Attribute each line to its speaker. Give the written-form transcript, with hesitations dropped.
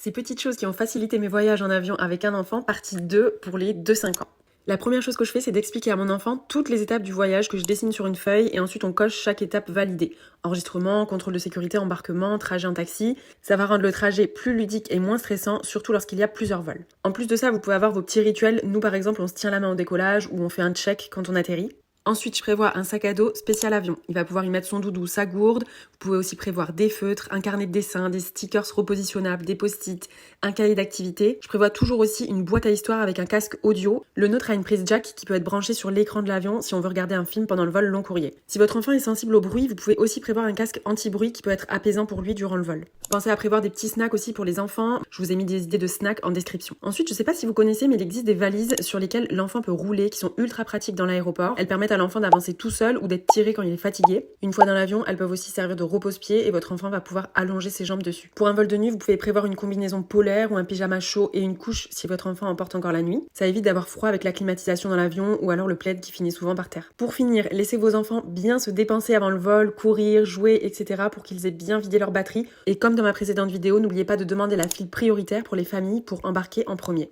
Speaker 1: Ces petites choses qui ont facilité mes voyages en avion avec un enfant, partie 2 pour les 2-5 ans. La première chose que je fais, c'est d'expliquer à mon enfant toutes les étapes du voyage que je dessine sur une feuille et ensuite on coche chaque étape validée. Enregistrement, contrôle de sécurité, embarquement, trajet en taxi. Ça va rendre le trajet plus ludique et moins stressant, surtout lorsqu'il y a plusieurs vols. En plus de ça, vous pouvez avoir vos petits rituels. Nous, par exemple, on se tient la main au décollage ou on fait un check quand on atterrit. Ensuite, je prévois un sac à dos spécial avion. Il va pouvoir y mettre son doudou, sa gourde. Vous pouvez aussi prévoir des feutres, un carnet de dessin, des stickers repositionnables, des post-it, un cahier d'activité. Je prévois toujours aussi une boîte à histoire avec un casque audio. Le nôtre a une prise jack qui peut être branchée sur l'écran de l'avion si on veut regarder un film pendant le vol long courrier. Si votre enfant est sensible au bruit, vous pouvez aussi prévoir un casque anti-bruit qui peut être apaisant pour lui durant le vol. Pensez à prévoir des petits snacks aussi pour les enfants. Je vous ai mis des idées de snacks en description. Ensuite, je sais pas si vous connaissez, mais il existe des valises sur lesquelles l'enfant peut rouler, qui sont ultra pratiques dans l'aéroport. Elles permettent à l'enfant d'avancer tout seul ou d'être tiré quand il est fatigué. Une fois dans l'avion, elles peuvent aussi servir de repose-pied et votre enfant va pouvoir allonger ses jambes dessus. Pour un vol de nuit, vous pouvez prévoir une combinaison polaire ou un pyjama chaud et une couche si votre enfant en porte encore la nuit. Ça évite d'avoir froid avec la climatisation dans l'avion ou alors le plaid qui finit souvent par terre. Pour finir, laissez vos enfants bien se dépenser avant le vol, courir, jouer, etc. pour qu'ils aient bien vidé leur batterie. Et comme dans ma précédente vidéo, n'oubliez pas de demander la file prioritaire pour les familles pour embarquer en premier.